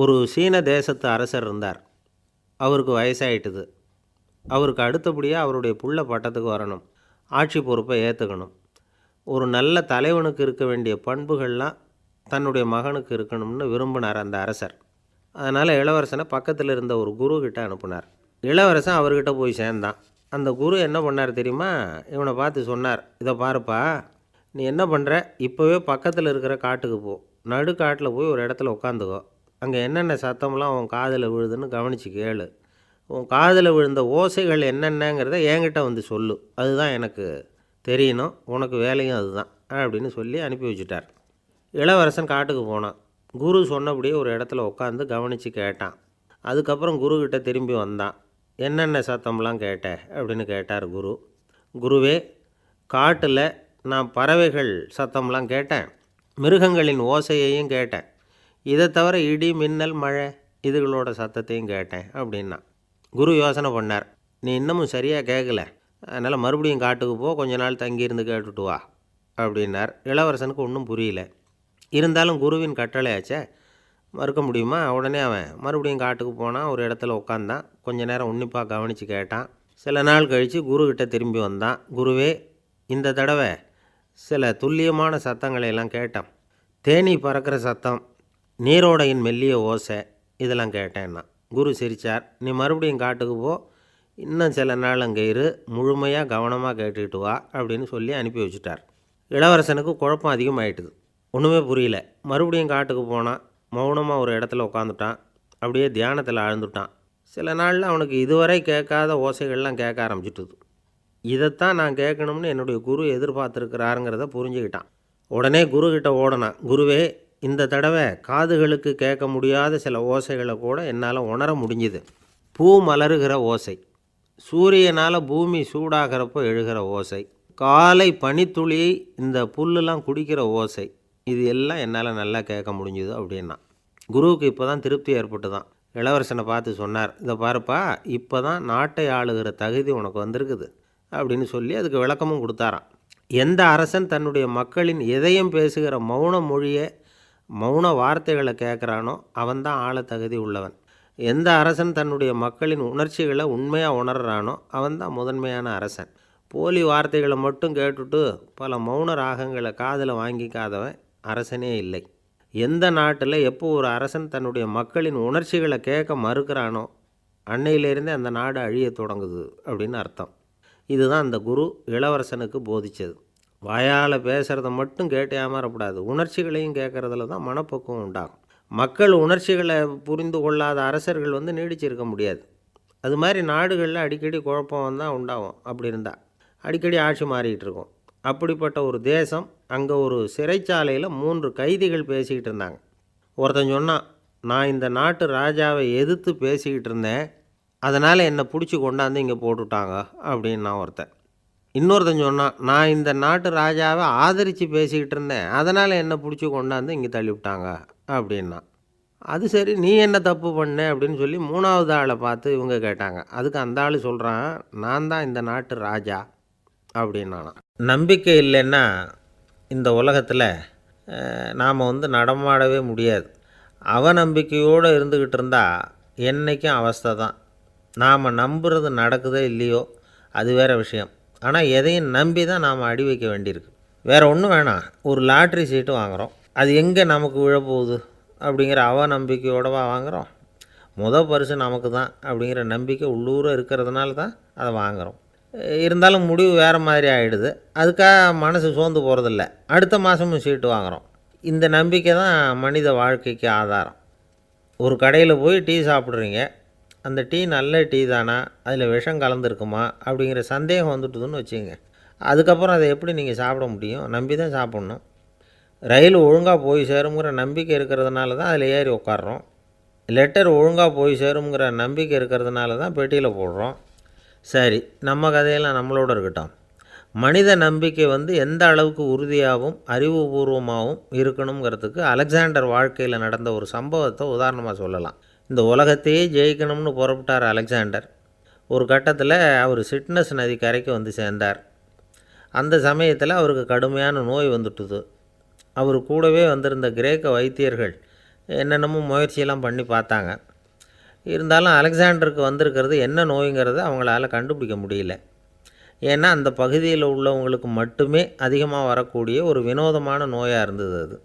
ஒரு சீன தேசத்து அரசர் இருந்தார். அவருக்கு வயசாயிட்டுது. அவருக்கு அடுத்தபடியாக அவருடைய புள்ள பட்டத்துக்கு வரணும், ஆட்சி பொறுப்பை ஏற்றுக்கணும். ஒரு நல்ல தலைவனுக்கு இருக்க வேண்டிய பண்புகள்லாம் தன்னுடைய மகனுக்கு இருக்கணும்னு விரும்பினார் அந்த அரசர். அதனால் இளவரசனை பக்கத்தில் இருந்த ஒரு குரு கிட்ட அனுப்புனார். இளவரசன் அவர்கிட்ட போய் சேர்ந்தான். அந்த குரு என்ன பண்ணார் தெரியுமா? இவனை பார்த்து சொன்னார், இதை பாருப்பா, நீ என்ன பண்ணுற, இப்போவே பக்கத்தில் இருக்கிற காட்டுக்கு போ, நடு காட்டில் போய் ஒரு இடத்துல உட்காந்துக்கோ. அங்கே என்னென்ன சத்தம்லாம் உன் காதில் விழுதுன்னு கவனித்து கேளு. உன் காதில் விழுந்த ஓசைகள் என்னென்னங்கிறத என்கிட்ட வந்து சொல்லு, அதுதான் எனக்கு தெரியணும், உனக்கு வேலையும் அதுதான் அப்படின்னு சொல்லி அனுப்பி வச்சுட்டார். இளவரசன் காட்டுக்கு போனான். குரு சொன்னபடியே ஒரு இடத்துல உட்காந்து கவனித்து கேட்டான். அதுக்கப்புறம் குருக்கிட்ட திரும்பி வந்தான். என்னென்ன சத்தம்லாம் கேட்ட அப்படின்னு கேட்டார் குரு. குருவே, காட்டில் நான் பறவைகள் சத்தம்லாம் கேட்டேன், மிருகங்களின் ஓசையையும் கேட்டேன், இதை தவிர இடி மின்னல் மழை இதுகளோட சத்தத்தையும் கேட்டேன் அப்படின்னா. குரு யோசனை பண்ணார், நீ இன்னமும் சரியாக கேட்கல, அதனால் மறுபடியும் காட்டுக்கு போ, கொஞ்ச நாள் தங்கியிருந்து கேட்டுட்டு வா அப்படின்னார். இளவரசனுக்கு ஒன்றும் புரியல. இருந்தாலும் குருவின் கட்டளையாச்சே, மறுக்க முடியுமா? உடனே அவன் மறுபடியும் காட்டுக்கு போனான். ஒரு இடத்துல உட்காந்தான். கொஞ்ச நேரம் உன்னிப்பாக கவனித்து கேட்டான். சில நாள் கழித்து குருக்கிட்ட திரும்பி வந்தான். குருவே, இந்த தடவை சில துல்லியமான சத்தங்களையெல்லாம் கேட்டான். தேனீ பறக்கிற சத்தம், நீரோடையின் மெல்லிய ஓசை, இதெல்லாம் கேட்டேன்னா. குரு சிரித்தார். நீ மறுபடியும் காட்டுக்கு போ, இன்னும் சில நாள் அங்கே இரு, முழுமையாக கவனமாக கேட்டுக்கிட்டு வா அப்படின்னு சொல்லி அனுப்பி வச்சுட்டார். இளவரசனுக்கு குழப்பம் அதிகமாகிட்டுது. ஒன்றுமே புரியல. மறுபடியும் காட்டுக்கு போனான். மௌனமாக ஒரு இடத்துல உட்காந்துட்டான். அப்படியே தியானத்தில் ஆழ்ந்துட்டான். சில நாளில் அவனுக்கு இதுவரை கேட்காத ஓசைகள்லாம் கேட்க ஆரம்பிச்சிட்டுது. இதைத்தான் நான் கேட்கணும்னு என்னுடைய குரு எதிர்பார்த்துருக்கிறாருங்கிறத புரிஞ்சுக்கிட்டான். உடனே குருக்கிட்ட ஓடனான். குருவே, இந்த தடவை காதுகளுக்கு கேட்க முடியாத சில ஓசைகளை கூட என்னால் உணர முடிஞ்சுது. பூ மலருகிற ஓசை, சூரியனால் பூமி சூடாகிறப்போ எழுகிற ஓசை, காலை பனித்துளி இந்த புல்லுலாம் குடிக்கிற ஓசை, இது எல்லாம் என்னால் நல்லா கேட்க முடிஞ்சுது அப்படின்னா. குருவுக்கு இப்போ தான் திருப்தி ஏற்பட்டு தான். இளவரசனை பார்த்து சொன்னார், இதை பாருப்பா, இப்போ தான் நாட்டை ஆளுகிற தகுதி உனக்கு வந்திருக்குது அப்படின்னு சொல்லி அதுக்கு விளக்கமும் கொடுத்தாராம். எந்த அரசன் தன்னுடைய மக்களின் எதையும் பேசுகிற மௌன மொழியை, மௌன வார்த்தைகளை கேட்குறானோ அவன்தான் ஆள தகுதி உள்ளவன். எந்த அரசன் தன்னுடைய மக்களின் உணர்ச்சிகளை உண்மையாக உணர்றானோ அவன்தான் முதன்மையான அரசன். போலி வார்த்தைகளை மட்டும் கேட்டுட்டு பல மௌன ராகங்களை காதில் வாங்கிக்காதவன் அரசனே இல்லை. எந்த நாட்டில் எப்போ ஒரு அரசன் தன்னுடைய மக்களின் உணர்ச்சிகளை கேட்க மறுக்கிறானோ அன்னையிலேருந்தே அந்த நாடு அழிய தொடங்குது அப்படின்னு அர்த்தம். இதுதான் அந்த குரு இளவரசனுக்கு போதித்தது. வாயால் பேசுகிறத மட்டும் கேட்டு ஏமாறக்கூடாது, உணர்ச்சிகளையும் கேட்குறதுல தான் மனப்பக்குவம் உண்டாகும். மக்கள் உணர்ச்சிகளை புரிந்து கொள்ளாத அரசர்கள் நீடிச்சிருக்க முடியாது. அது மாதிரி நாடுகளில் அடிக்கடி குழப்பம் தான் உண்டாகும். அப்படி இருந்தால் அடிக்கடி ஆட்சி மாறிக்கிட்டு இருக்கும். அப்படிப்பட்ட ஒரு தேசம், அங்கே ஒரு சிறைச்சாலையில் 3 கைதிகள் பேசிக்கிட்டு இருந்தாங்க. ஒருத்தன் சொன்னான், நான் இந்த நாட்டு ராஜாவை எதிர்த்து பேசிக்கிட்டு இருந்தேன், அதனால் என்னை பிடிச்சி கொண்டாந்து இங்கே போட்டுவிட்டாங்க அப்படின்னா ஒருத்தன். இன்னொருத்தன் சொன்னான், நான் இந்த நாட்டு ராஜாவை ஆதரித்து பேசிக்கிட்டு இருந்தேன், அதனால் என்னை பிடிச்சி கொண்டாந்து இங்கே தள்ளிவிட்டாங்க அப்படின்னா. அது சரி, நீ என்ன தப்பு பண்ண அப்படின்னு சொல்லி 3வது ஆளை பார்த்து இவங்க கேட்டாங்க. அதுக்கு அந்த ஆள் சொல்கிறான், நான் தான் இந்த நாட்டு ராஜா அப்படின்னானா. நம்பிக்கை இல்லைன்னா இந்த உலகத்தில் நாம் நடமாடவே முடியாது. அவநம்பிக்கையோடு இருந்துக்கிட்டு இருந்தால் என்றைக்கும் அவஸ்தை தான். நாம் நம்புறது நடக்குதோ இல்லையோ அது வேறு விஷயம். ஆனால் எதையும் நம்பி தான் நாம் அடி வைக்க வேண்டியிருக்கு. வேறு ஒன்றும் வேணாம், ஒரு லாட்ரி சீட்டு வாங்குகிறோம், அது எங்கே நமக்கு விழப்போகுது அப்படிங்கிற அவநம்பிக்கையோடவா வாங்குகிறோம்? பரிசு நமக்கு தான் அப்படிங்கிற நம்பிக்கை உள்ளூர இருக்கிறதுனால தான் அதை வாங்குகிறோம். இருந்தாலும் முடிவு வேறு மாதிரி ஆகிடுது. அதுக்காக மனசு சோர்ந்து போகிறதில்ல, அடுத்த மாதமும் சீட்டு வாங்குகிறோம். இந்த நம்பிக்கை தான் மனித வாழ்க்கைக்கு ஆதாரம். ஒரு கடையில் போய் டீ சாப்பிட்றீங்க, அந்த டீ நல்ல டீ தானா, அதில் விஷம் கலந்துருக்குமா அப்படிங்கிற சந்தேகம் வந்துட்டுதுன்னு வச்சுங்க. அதுக்கப்புறம் அதை எப்படி நீங்கள் சாப்பிட முடியும்? நம்பி தான் சாப்பிட்ணும். ரயில் ஒழுங்காக போய் சேருங்கிற நம்பிக்கை இருக்கிறதுனால தான் அதில் ஏறி உட்காடுறோம். லெட்டர் ஒழுங்காக போய் சேருங்கிற நம்பிக்கை இருக்கிறதுனால தான் பெட்டியில் போடுறோம். சரி, நம்ம கதையெல்லாம் நம்மளோட இருக்கட்டும். மனித நம்பிக்கை எந்த அளவுக்கு உறுதியாகவும் அறிவுபூர்வமாகவும் இருக்கணுங்கிறதுக்கு அலெக்சாண்டர் வாழ்க்கையில் நடந்த ஒரு சம்பவத்தை உதாரணமாக சொல்லலாம். இந்த உலகத்தையே ஜெயிக்கணும்னு புறப்பட்டார் அலெக்சாண்டர். ஒரு கட்டத்தில் அவர் சிட்னஸ் நதி கரைக்கு சேர்ந்தார். அந்த சமயத்தில் அவருக்கு கடுமையான நோய் வந்துட்டுது. அவர் கூடவே வந்திருந்த கிரேக்க வைத்தியர்கள் என்னென்னமோ முயற்சியெல்லாம் பண்ணி பார்த்தாங்க. இருந்தாலும் அலெக்சாண்டருக்கு வந்திருக்கிறது என்ன நோய்ங்கிறத அவங்களால கண்டுபிடிக்க முடியல. ஏன்னா அந்த பகுதியில் உள்ளவங்களுக்கு மட்டுமே அதிகமாக வரக்கூடிய ஒரு வினோதமான நோயாக இருந்தது அது.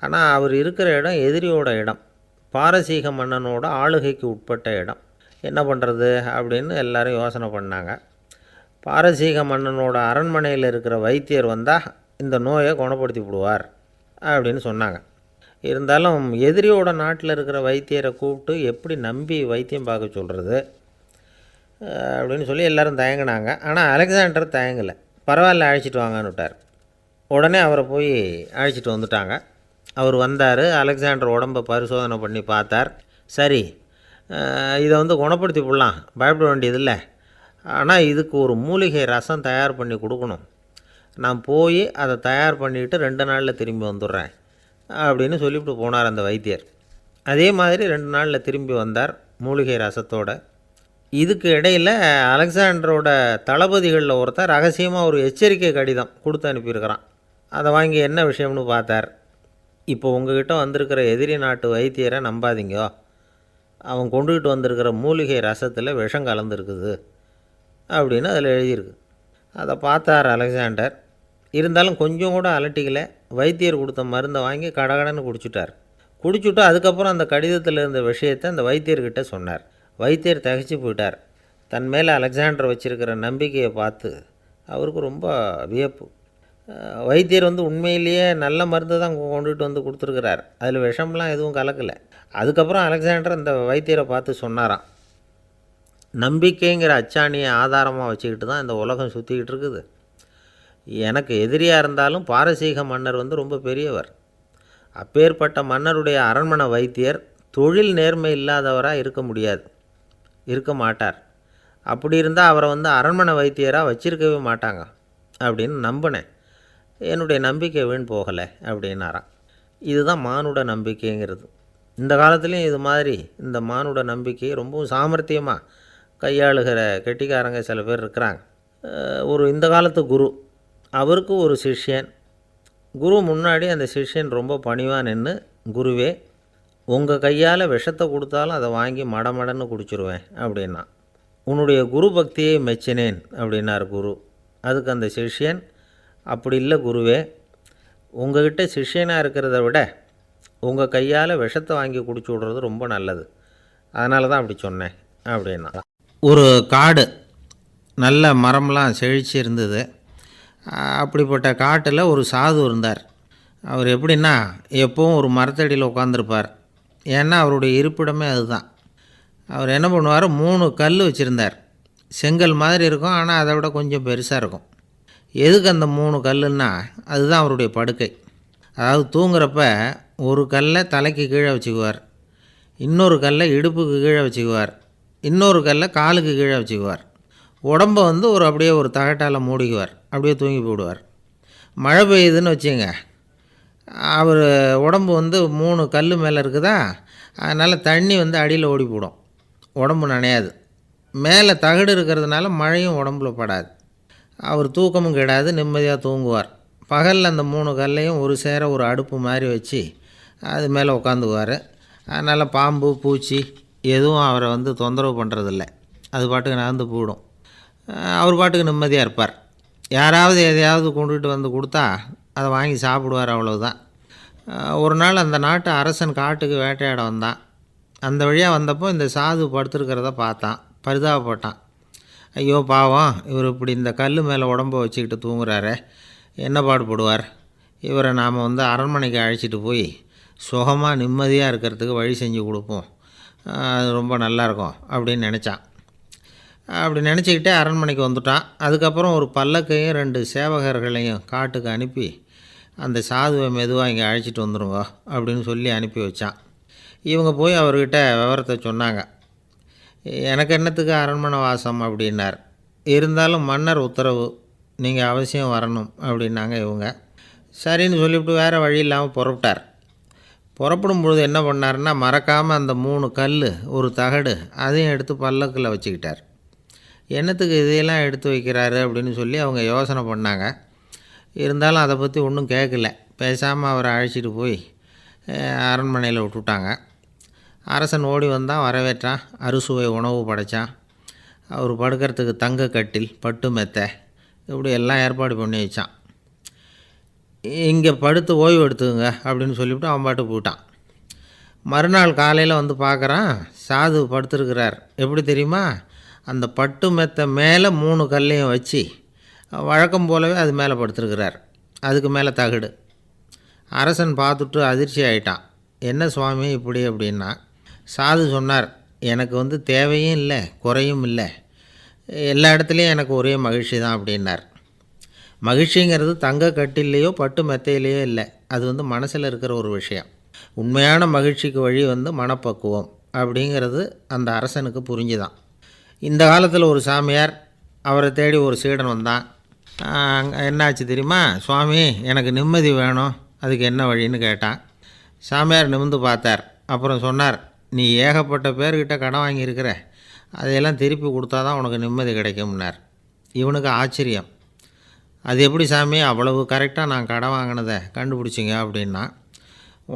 ஆனால் அவர் இருக்கிற இடம் எதிரியோட இடம், பாரசீக மன்னனோட ஆளுகைக்கு உட்பட்ட இடம். என்ன பண்ணுறது அப்படின்னு எல்லாரும் யோசனை பண்ணாங்க. பாரசீக மன்னனோட அரண்மனையில் இருக்கிற வைத்தியர் வந்தால் இந்த நோயை குணப்படுத்தி விடுவார் அப்படின்னு சொன்னாங்க. இருந்தாலும் எதிரியோட நாட்டில் இருக்கிற வைத்தியரை கூப்பிட்டு எப்படி நம்பி வைத்தியம் பார்க்க சொல்கிறது அப்படின்னு சொல்லி எல்லோரும் தயங்கினாங்க. ஆனால் அலெக்சாண்டர் தயங்கலை. பரவாயில்ல, அழைச்சிட்டு வாங்கன்னு விட்டார். உடனே அவரை போய் அழைச்சிட்டு வந்துட்டாங்க. அவர் வந்தார். அலெக்சாண்டர் உடம்பை பரிசோதனை பண்ணி பார்த்தார். சரி, இதை குணப்படுத்தி விடலாம், பயப்பட வேண்டியதில்லை. ஆனால் இதுக்கு ஒரு மூலிகை ரசம் தயார் பண்ணி கொடுக்கணும். நான் போய் அதை தயார் பண்ணிவிட்டு 2 நாளில் திரும்பி வந்துடுறேன் அப்படின்னு சொல்லிவிட்டு போனார் அந்த வைத்தியர். அதே மாதிரி 2 நாளில் திரும்பி வந்தார் மூலிகை ரசத்தோட. இதுக்கு இடையில் அலெக்சாண்டரோட தளபதிகளில் ஒருத்தர் ரகசியமாக ஒரு எச்சரிக்கை கடிதம் கொடுத்து அனுப்பியிருக்கிறான். அதை வாங்கி என்ன விஷயம்னு பார்த்தார். இப்போ உங்ககிட்ட வந்திருக்கிற எதிரி நாட்டு வைத்தியரை நம்பாதீங்கோ, அவன் கொண்டுகிட்டு வந்திருக்கிற மூலிகை ரசத்தில் விஷம் கலந்துருக்குது அப்படின்னு அதில் எழுதியிருக்கு. அதை பார்த்தார் அலெக்சாண்டர். இருந்தாலும் கொஞ்சம் கூட அலட்டிக்கலை. வைத்தியர் கொடுத்த மருந்தை வாங்கி கடகடன்னு குடிச்சுட்டார். குடிச்சுட்டு அதுக்கப்புறம் அந்த கடிதத்தில் இருந்த விஷயத்தை அந்த வைத்தியர்கிட்ட சொன்னார். வைத்தியர் திகைச்சு போயிட்டார். தன் மேலே அலெக்சாண்டர் வச்சுருக்கிற நம்பிக்கையை பார்த்து அவருக்கு ரொம்ப வியப்பு. வைத்தியர் உண்மையிலேயே நல்ல மருந்து தான் கொண்டுகிட்டு கொடுத்துருக்கிறார், அதில் விஷம்லாம் எதுவும் கலக்கலை. அதுக்கப்புறம் அலெக்சாண்டர் அந்த வைத்தியரை பார்த்து சொன்னாராம், நம்பிக்கைங்கிற அச்சாணியை ஆதாரமாக வச்சுக்கிட்டு தான் இந்த உலகம் சுற்றிக்கிட்டு இருக்குது. எனக்கு எதிரியாக இருந்தாலும் பாரசீக மன்னர் ரொம்ப பெரியவர். அப்பேற்பட்ட மன்னருடைய அரண்மனை வைத்தியர் தொழில் நேர்மை இல்லாதவராக இருக்க மாட்டார். அப்படி இருந்தால் அவரை அரண்மனை வைத்தியராக வச்சிருக்கவே மாட்டாங்க அப்படின்னு நம்பினேன். என்னுடைய நம்பிக்கை வீண் போகலை அப்படின்னாராம். இதுதான் மானுட நம்பிக்கைங்கிறது. இந்த காலத்துலேயும் இது மாதிரி இந்த மானுட நம்பிக்கை ரொம்பவும் சாமர்த்தியமாக கையாளுகிற கெட்டிக்காரங்க சில பேர் இருக்கிறாங்க. இந்த காலத்து குரு, அவருக்கு ஒரு சிஷ்யன். குரு முன்னாடி அந்த சிஷ்யன் ரொம்ப பணிவாக நின்று, குருவே, உங்கள் கையால் விஷத்தை கொடுத்தாலும் அதை வாங்கி மடமடன்னு குடிச்சிருவேன் அப்படின்னா. உன்னுடைய குரு பக்தியை மெச்சினேன் அப்படின்னார் குரு. அதுக்கு அந்த சிஷ்யன், அப்படி இல்லை குருவே, உங்கள்கிட்ட சிஷ்யனாக இருக்கிறத விட உங்கள் கையால் விஷத்தை வாங்கி குடிச்சு விட்றது ரொம்ப நல்லது, அதனால தான் அப்படி சொன்னேன் அப்படின்னா. ஒரு காடு, நல்ல மரம்லாம் செழிச்சு இருந்தது. அப்படிப்பட்ட காட்டில் ஒரு சாது இருந்தார். அவர் எப்படின்னா எப்போவும் ஒரு மரத்தடியில் உட்காந்துருப்பார். ஏன்னா அவருடைய இருப்பிடமே அதுதான். அவர் என்ன பண்ணுவார், 3 கல் வச்சுருந்தார். செங்கல் மாதிரி இருக்கும், ஆனால் அதை விட கொஞ்சம் பெருசாக இருக்கும். எதுக்கு அந்த 3 கல்லுன்னா அதுதான் அவருடைய படுக்கை. அதாவது தூங்குறப்ப ஒரு கல்லை தலைக்கு கீழே வச்சுக்குவார், இன்னொரு கல்லை இடுப்புக்கு கீழே வச்சுக்குவார், இன்னொரு கல்லை காலுக்கு கீழே வச்சுக்குவார். உடம்பை அப்படியே ஒரு தகட்டால் மூடிக்குவார், அப்படியே தூங்கி போடுவார். மழை பெய்யுதுன்னு வச்சுங்க, அவர் உடம்பு 3 கல் மேலே இருக்குதா, அதனால் தண்ணி அடியில் ஓடி போடும், உடம்பு நனையாது. மேலே தகடு இருக்கிறதுனால மழையும் உடம்புல படாது. அவர் தூக்கமும் கெடாது, நிம்மதியாக தூங்குவார். பகலில் அந்த 3 கல்லையும் ஒரு சேர ஒரு அடுப்பு மாதிரி வச்சு அது மேலே உட்காந்துக்குவார். அதனால் பாம்பு பூச்சி எதுவும் அவரை தொந்தரவு பண்ணுறதில்ல, அது பாட்டுக்கு நகர்ந்து போயிடும். அவர் பாட்டுக்கு நிம்மதியாக இருப்பார். யாராவது எதையாவது கொண்டுகிட்டு கொடுத்தா அதை வாங்கி சாப்பிடுவார், அவ்வளவுதான். ஒரு நாள் அந்த நாட்டு அரசன் காட்டுக்கு வேட்டையாட வந்தான். அந்த வழியாக வந்தப்போ இந்த சாது படுத்துருக்கிறத பார்த்தான், பரிதாபப்பட்டான். ஐயோ பாவம், இவர் இப்படி இந்த கல் மேலே உடம்பை வச்சுக்கிட்டு தூங்குறாரே, என்ன பாடுபடுவார், இவரை நாம் அரண்மனைக்கு அழைச்சிட்டு போய் சுகமாக நிம்மதியாக இருக்கிறதுக்கு வழி செஞ்சு கொடுப்போம், அது ரொம்ப நல்லாயிருக்கும் அப்படின்னு நினச்சான். அப்படி நினச்சிக்கிட்டே அரண்மனைக்கு வந்துட்டான். அதுக்கப்புறம் ஒரு பல்லக்கையும் 2 சேவகர்களையும் காட்டுக்கு அனுப்பி அந்த சாதுவை மெதுவாக இங்கே அழைச்சிட்டு வந்துடுங்க அப்படின்னு சொல்லி அனுப்பி வச்சான். இவங்க போய் அவர்கிட்ட விவரத்தை சொன்னாங்க. எனக்கு என்னத்துக்கு அரண்மனை வாசம் அப்படின்னார். இருந்தாலும் மன்னர் உத்தரவு, நீங்கள் அவசியம் வரணும் அப்படின்னாங்க இவங்க. சரின்னு சொல்லிவிட்டு வேறு வழி இல்லாமல் புறப்பட்டார். புறப்படும் பொழுது என்ன பண்ணார்னா, மறக்காமல் அந்த 3 கல் ஒரு தகடு அதையும் எடுத்து பல்லக்கில் வச்சுக்கிட்டார். என்னத்துக்கு இதையெல்லாம் எடுத்து வைக்கிறாரு அப்படின்னு சொல்லி அவங்க யோசனை பண்ணாங்க. இருந்தாலும் அதை பற்றி ஒன்றும் கேட்கல. பேசாமல் அவரை அழைச்சிட்டு போய் அரண்மனையில் விட்டுட்டாங்க. அரசன் ஓடி வந்தான், வரவேற்றான், அறுசுவை உணவு படைத்தான். அவர் படுக்கிறதுக்கு தங்க கட்டில், பட்டு மெத்தை, இப்படி எல்லாம் ஏற்பாடு பண்ணி வச்சான். இங்கே படுத்து ஓய்வு எடுத்துங்க அப்படின்னு சொல்லிவிட்டு அவன் பாட்டு போயிட்டான். மறுநாள் காலையில் வந்து பார்க்குறான், சாது படுத்துருக்கிறார். எப்படி தெரியுமா? அந்த பட்டு மெத்தை மேலே 3 கல்லையும் வச்சு வழக்கம் போலவே அது மேலே படுத்துருக்கிறார். அதுக்கு மேலே தகடு. அரசன் பார்த்துட்டு அதிர்ச்சி ஆகிட்டான். என்ன சுவாமி இப்படி அப்படின்னா, சாது சொன்னார், எனக்கு தேவையும் இல்லை குறையும் இல்லை, எல்லா இடத்துலையும் எனக்கு ஒரே மகிழ்ச்சி தான் அப்படின்னார். மகிழ்ச்சிங்கிறது தங்க கட்டிலேயோ பட்டு மெத்தையிலேயோ இல்லை, அது மனசில் இருக்கிற ஒரு விஷயம். உண்மையான மகிழ்ச்சிக்கு வழி மனப்பக்குவம் அப்படிங்கிறது அந்த அரசனுக்கு புரிஞ்சுதான். இந்த காலத்தில் ஒரு சாமியார், அவரை தேடி ஒரு சீடன் வந்தான். என்னாச்சு தெரியுமா? சுவாமி, எனக்கு நிம்மதி வேணும், அதுக்கு என்ன வழின்னு கேட்டான். சாமியார் நிமிர்ந்து பார்த்தார். அப்புறம் சொன்னார், நீ ஏகப்பட்ட பேர்கிட்ட கடன் வாங்கியிருக்கிற, அதையெல்லாம் திருப்பி கொடுத்தா தான் உனக்கு நிம்மதி கிடைக்கும்னார். இவனுக்கு ஆச்சரியம். அது எப்படி சாமி, அவ்வளவு கரெக்டாக நான் கடன் வாங்கினதை கண்டுபிடிச்சிங்க அப்படின்னா,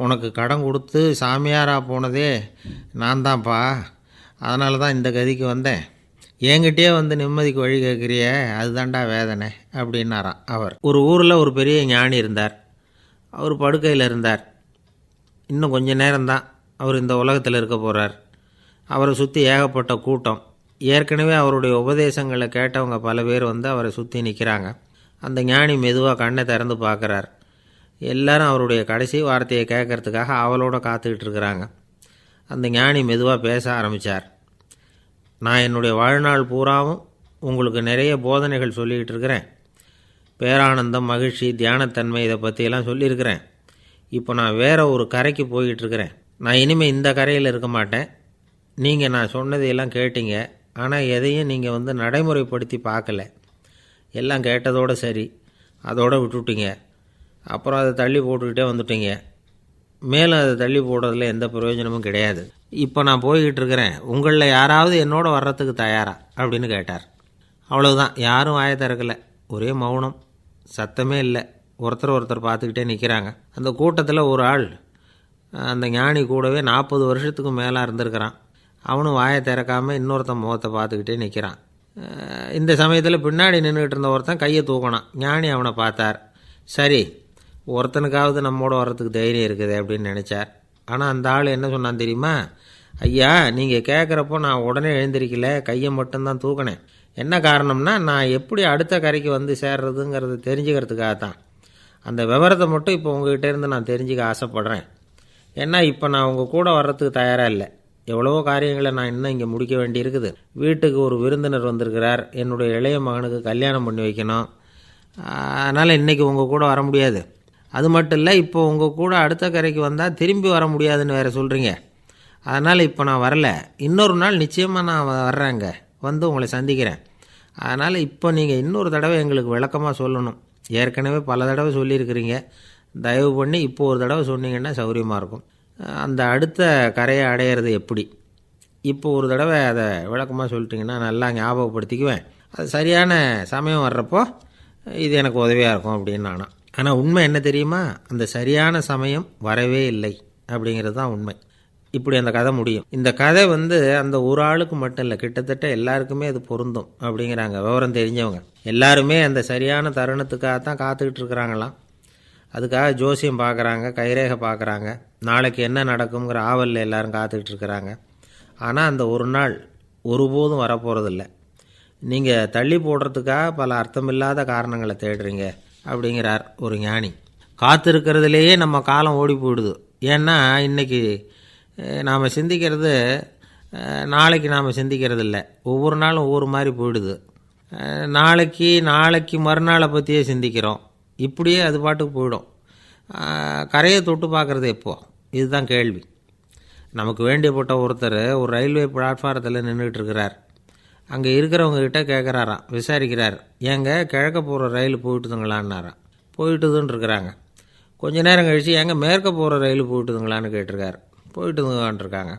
உனக்கு கடன் கொடுத்து சாமியாராக போனதே நான் தான்ப்பா, அதனால தான் இந்த கதிக்கு வந்தேன். என்கிட்டயே நிம்மதிக்கு வழி கேட்குறிய, அதுதான்டா வேதனை அப்படின்னாராம் அவர். ஒரு ஊரில் ஒரு பெரிய ஞானி இருந்தார். அவர் படுக்கையில் இருந்தார். இன்னும் கொஞ்சம் நேரம்தான் அவர் இந்த உலகத்தில் இருக்க போகிறார். அவரை சுற்றி ஏகப்பட்ட கூட்டம். ஏற்கனவே அவருடைய உபதேசங்களை கேட்டவங்க பல பேர் அவரை சுற்றி நிற்கிறாங்க. அந்த ஞானி மெதுவாக கண்ணை திறந்து பார்க்குறார். எல்லாரும் அவருடைய கடைசி வார்த்தையை கேட்கறதுக்காக அவளோட காத்துக்கிட்டு இருக்கிறாங்க. அந்த ஞானி மெதுவாக பேச ஆரம்பித்தார். நான் என்னுடைய வாழ்நாள் பூராவும் உங்களுக்கு நிறைய போதனைகள் சொல்லிக்கிட்டு இருக்கிறேன். பேரானந்தம், மகிழ்ச்சி, தியானத்தன்மை, இதை பற்றியெல்லாம் சொல்லியிருக்கிறேன். இப்போ நான் வேறு ஒரு கரைக்கு போய்கிட்டுருக்கிறேன். நான் இனிமேல் இந்த கரையில் இருக்க மாட்டேன். நீங்கள் நான் சொன்னதையெல்லாம் கேட்டீங்க, ஆனால் எதையும் நீங்கள் நடைமுறைப்படுத்தி பார்க்கல. எல்லாம் கேட்டதோடு சரி, அதோடு விட்டுவிட்டீங்க. அப்புறம் அதை தள்ளி போட்டுக்கிட்டே வந்துட்டீங்க. மேலும் அதை தள்ளி போடுறதுல எந்த பிரயோஜனமும் கிடையாது. இப்போ நான் போய்கிட்டு இருக்கிறேன், உங்களில் யாராவது என்னோட வர்றதுக்கு தயாரா அப்படின்னு கேட்டார். அவ்வளவுதான், யாரும் வாயை திறக்கலை. ஒரே மௌனம், சத்தமே இல்லை. ஒருத்தர் பார்த்துக்கிட்டே நிற்கிறாங்க. அந்த கூட்டத்தில் ஒரு ஆள் அந்த ஞானி கூடவே 40 வருஷத்துக்கு மேலே இருந்திருக்கிறான். அவனும் வாயை திறக்காமல் இன்னொருத்தன் முகத்தை பார்த்துக்கிட்டே நிற்கிறான். இந்த சமயத்தில் பின்னாடி நின்றுக்கிட்டு இருந்த ஒருத்தன் கையை தூக்கினான். ஞானி அவனை பார்த்தார். சரி, ஒருத்தனுக்காவது நம்மோட வர்றதுக்கு தைரியம் இருக்குது அப்படின்னு நினச்சார். ஆனால் அந்த ஆள் என்ன சொன்னான் தெரியுமா? ஐயா, நீங்கள் கேட்குறப்போ நான் உடனே எழுந்திருக்கல, கையை மட்டும்தான் தூக்கினேன். என்ன காரணம்னா, நான் எப்படி அடுத்த கரைக்கு சேர்றதுங்கிறது தெரிஞ்சுக்கிறதுக்காகத்தான். அந்த விவரத்தை மட்டும் இப்போ உங்ககிட்ட இருந்து நான் தெரிஞ்சுக்க ஆசைப்பட்றேன். ஏன்னா இப்போ நான் உங்கள் கூட வர்றதுக்கு தயாராக இல்லை. எவ்வளவோ காரியங்களை நான் இன்னும் இங்கே முடிக்க வேண்டி இருக்குது. வீட்டுக்கு ஒரு விருந்தினர் வந்திருக்கிறார், என்னுடைய இளைய மகனுக்கு கல்யாணம் பண்ணி வைக்கணும். அதனால் இன்றைக்கி உங்கள் கூட வர முடியாது. அது மட்டும் இல்லை, இப்போ உங்கள் கூட அடுத்த கரைக்கு வந்தால் திரும்பி வர முடியாதுன்னு வேறு சொல்கிறீங்க. அதனால் இப்போ நான் வரல. இன்னொரு நாள் நிச்சயமாக நான் வர்றேங்க, உங்களை சந்திக்கிறேன். அதனால் இப்போ நீங்கள் இன்னொரு தடவை எங்களுக்கு விளக்கமாக சொல்லணும். ஏற்கனவே பல தடவை சொல்லியிருக்கிறீங்க. தயவு பண்ணி இப்போ ஒரு தடவை சொன்னீங்கன்னா சௌகரியமாக இருக்கும். அந்த அடுத்த கரையை அடையிறது எப்படி, இப்போ ஒரு தடவை அதை விளக்கமாக சொல்லிட்டிங்கன்னா நல்லா ஞாபகப்படுத்திக்குவேன். அது சரியான சமயம் வர்றப்போ இது எனக்கு உதவியாக இருக்கும் அப்படின்னு நானும். ஆனால் உண்மை என்ன தெரியுமா? அந்த சரியான சமயம் வரவே இல்லை அப்படிங்கிறது தான் உண்மை. இப்படி அந்த கதை முடியும். இந்த கதை அந்த ஒரு ஆளுக்கு மட்டும் இல்லை, கிட்டத்தட்ட எல்லாருக்குமே அது பொருந்தும் அப்படிங்கிறாங்க விவரம் தெரிஞ்சவங்க. எல்லாருமே அந்த சரியான தருணத்துக்காகத்தான் காத்துக்கிட்டு இருக்கிறாங்களாம். அதுக்காக ஜோசியம் பார்க்குறாங்க, கைரேகை பார்க்குறாங்க, நாளைக்கு என்ன நடக்குங்கிற ஆவலில் எல்லோரும் காத்துக்கிட்டு இருக்கிறாங்க. ஆனால் அந்த ஒரு நாள் ஒருபோதும் வரப்போகிறதில்ல. நீங்கள் தள்ளி போடுறதுக்காக பல அர்த்தமில்லாத காரணங்களை தேடுறீங்க அப்படிங்கிறார் ஒரு ஞானி. காத்திருக்கிறதுலேயே நம்ம காலம் ஓடி போயிடுது. ஏன்னா இன்றைக்கி நாம் சிந்திக்கிறது நாளைக்கு நாம் சிந்திக்கிறது இல்லை. ஒவ்வொரு நாளும் ஒவ்வொரு மாதிரி போயிடுது. நாளைக்கு மறுநாளை பற்றியே சிந்திக்கிறோம். இப்படியே அது பாட்டுக்கு போயிடும். கரையை தொட்டு பார்க்குறது எப்போ, இதுதான் கேள்வி. நமக்கு வேண்டியப்பட்ட ஒருத்தர் ஒரு ரயில்வே பிளாட்ஃபாரத்தில் நின்றுட்டு இருக்கிறார். அங்கே இருக்கிறவங்ககிட்ட கேட்குறாராம், விசாரிக்கிறார். ஏங்க கிழக்க போகிற ரயில் போயிட்டுதுங்களான்னாராம். போயிட்டுதுன்னு இருக்கிறாங்க. கொஞ்ச நேரம் கழித்து ஏங்க மேற்க போகிற ரயில் போயிட்டுதுங்களான்னு கேட்டிருக்காரு. போயிட்டுதுங்களான்ருக்காங்க.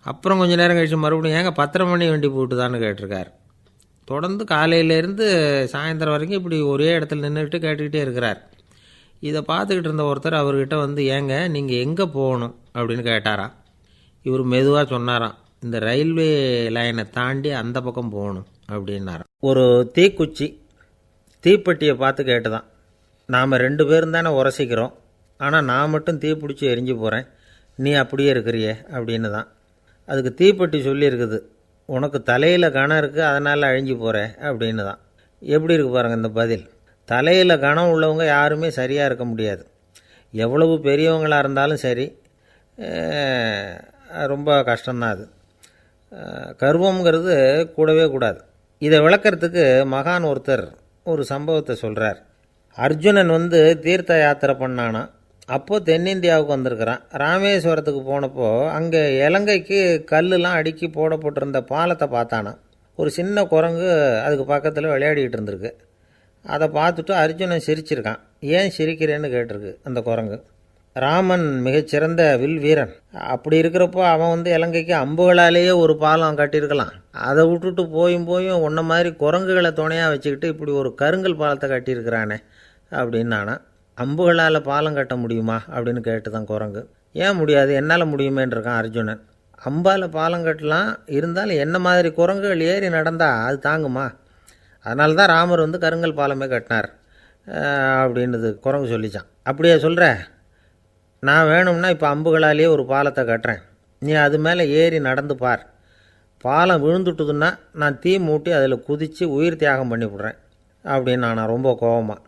அப்புறம் கொஞ்சம் நேரம் கழித்து மறுபடியும் ஏங்க 10:30 மணி வண்டி போயிட்டுதான்னு கேட்டிருக்கார். தொடர்ந்து காலையிலேருந்து சாயந்தரம் வரைக்கும் இப்படி ஒரே இடத்துல நின்றுட்டு கேட்டுக்கிட்டே இருக்கிறார். இதை பார்த்துக்கிட்டு இருந்த ஒருத்தர் அவர்கிட்ட வந்து, ஏங்க நீங்கள் எங்கே போகணும் அப்படின்னு கேட்டாராம். இவர் மெதுவாக சொன்னாராம், இந்த ரயில்வே லைனை தாண்டி அந்த பக்கம் போகணும் அப்படின்னாராம். ஒரு தீக்குச்சி தீப்பெட்டியை பார்த்து கேட்டுதான், நாம் 2 பேரும் தானே உரசிக்கிறோம், ஆனால் நான் மட்டும் தீப்பிடிச்சி எரிஞ்சு போகிறேன், நீ அப்படியே இருக்கிறியே அப்படின்னு தான். அதுக்கு தீப்பெட்டி சொல்லியிருக்குது, உனக்கு தலையில் கணம் இருக்குது அதனால் அழிஞ்சு போகிற அப்படின்னு தான். எப்படி இருக்கு பாருங்கள் இந்த பதில். தலையில் கணம் உள்ளவங்க யாருமே சரியாக இருக்க முடியாது. எவ்வளவு பெரியவங்களாக இருந்தாலும் சரி, ரொம்ப கஷ்டம்தான் அது. கர்வங்கிறது கூடவே கூடாது. இதை விளக்கிறதுக்கு மகான் ஒருத்தர் ஒரு சம்பவத்தை சொல்கிறார். அர்ஜுனன் வந்து தீர்த்த யாத்திரை பண்ணானா. அப்போது தென்னிந்தியாவுக்கு வந்திருக்கிறான். ராமேஸ்வரத்துக்கு போனப்போ அங்கே இலங்கைக்கு கல்லுலாம் அடுக்கி போடப்பட்டிருந்த பாலத்தை பார்த்தானா. ஒரு சின்ன குரங்கு அதுக்கு பக்கத்தில் விளையாடிக்கிட்டு இருந்திருக்கு. அதை பார்த்துட்டு அர்ஜுனன் சிரிச்சிருக்கான். ஏன் சிரிக்கிறேன்னு கேட்டிருக்கு அந்த குரங்கு. ராமன் மிகச்சிறந்த வில் வீரன். அப்படி இருக்கிறப்போ அவன் வந்து இலங்கைக்கு அம்புகளாலேயே ஒரு பாலம் கட்டியிருக்கலாம். அதை விட்டுட்டு போயும் உன்ன மாதிரி குரங்குகளை துணையாக வச்சுக்கிட்டு இப்படி ஒரு கருங்கல் பாலத்தை கட்டியிருக்கிறானே அப்படின்னு நானா. அம்புகளால் பாலம் கட்ட முடியுமா அப்படின்னு கேட்டு தான் குரங்கு. ஏன் முடியாது, என்னால் முடியுமேன்றிருக்கான் அர்ஜுனன். அம்பால் பாலம் கட்டலாம், இருந்தாலும் என்ன மாதிரி குரங்குகள் ஏறி நடந்தால் அது தாங்குமா? அதனால தான் ராமர் வந்து கருங்கல் பாலமே கட்டினார் அப்படின்றது குரங்கு சொல்லிச்சான். அப்படியே சொல்கிற, நான் வேணும்னா இப்போ அம்புகளாலேயே ஒரு பாலத்தை கட்டுறேன், நீ அது மேலே ஏறி நடந்து பார். பாலம் விழுந்துட்டுதுன்னா நான் தீ மூட்டி அதில் குதித்து உயிர் தியாகம் பண்ணிவிடுறேன் அப்படின்னு நான் ரொம்ப கோபமாக.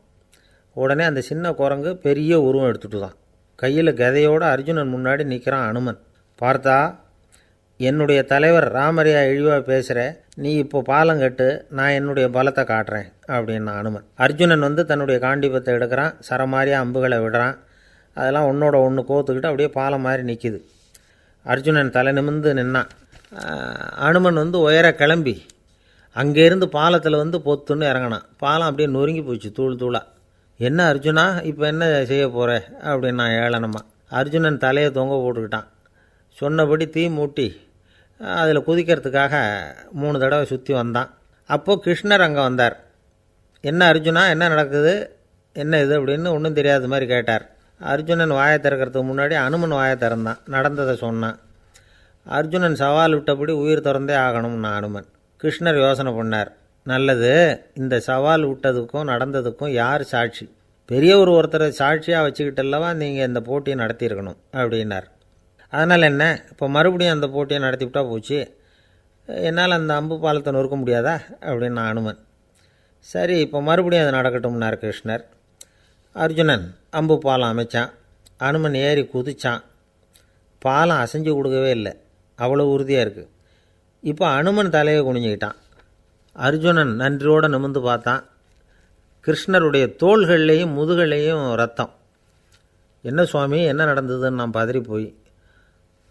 உடனே அந்த சின்ன குரங்கு பெரிய உருவம் எடுத்துட்டு தான் கையில் கதையோடு அர்ஜுனன் முன்னாடி நிற்கிறான் அனுமன். பார்த்தா, என்னுடைய தலைவர் ராமரையா இழிவாக பேசுகிற, நீ இப்போ பாலம் கட்டு, நான் என்னுடைய பலத்தை காட்டுறேன் அப்படின்னா அனுமன். அர்ஜுனன் வந்து தன்னுடைய காண்டிபத்தை எடுக்கிறான், சரமாரியாக அம்புகளை விடுறான். அதெல்லாம் ஒன்றோட ஒன்று கோத்துக்கிட்டு அப்படியே பாலம் மாதிரி நிற்கிது. அர்ஜுனன் தலை நிமிர்ந்து நின்னான். அனுமன் வந்து உயர கிளம்பி அங்கேருந்து பாலத்தில் வந்து பொத்துன்னு இறங்கினான். பாலம் அப்படியே நொறுங்கி போச்சு தூள் தூளாக. என்ன அர்ஜுனா, இப்போ என்ன செய்ய போகிற அப்படின்னா ஏளனமா. அர்ஜுனன் தலையை தொங்க போட்டுக்கிட்டான். சொன்னபடி தீ மூட்டி அதில் குதிக்கிறதுக்காக 3 தடவை சுற்றி வந்தான். அப்போது கிருஷ்ணர் அங்கே வந்தார். என்ன அர்ஜுனா, என்ன நடக்குது, என்ன இது அப்படின்னு ஒன்றும் தெரியாத மாதிரி கேட்டார். அர்ஜுனன் வாயை திறக்கிறதுக்கு முன்னாடி அனுமன் வாயை திறந்தான், நடந்ததை சொன்னான். அர்ஜுனன் சவால் விட்டபடி உயிர் திறந்தே ஆகணும்னா அனுமன். கிருஷ்ணர் யோசனை பண்ணார். நல்லது, இந்த சவால் விட்டதுக்கும் நடந்ததுக்கும் யார் சாட்சி? பெரியவர் ஒருத்தரை சாட்சியாக வச்சுக்கிட்டல்லவா நீங்கள் இந்த போட்டியை நடத்தியிருக்கணும் அப்படின்னார். அதனால் என்ன, இப்போ மறுபடியும் அந்த போட்டியை நடத்திவிட்டா போச்சு, என்னால் அந்த அம்பு பாலத்தை நொறுக்க முடியாதா அப்படின்னு அனுமன். சரி, இப்போ மறுபடியும் அது நடக்கட்டும்னார் கிருஷ்ணர். அர்ஜுனன் அம்பு பாலம் அமைச்சான். அனுமன் ஏறி குதிச்சான். பாலம் அசைஞ்சு கொடுக்கவே இல்லை, அவ்வளோ உறுதியாக இருக்குது. இப்போ அனுமன் தலையை குனிஞ்சிக்கிட்டான். அர்ஜுனன் நன்றியோடு நிமிர்ந்து பார்த்தான். கிருஷ்ணருடைய தோள்கள்லேயும் முதுகள்லேயும் ரத்தம். என்ன சுவாமி, என்ன நடந்ததுன்னு நான் பதறி போய்,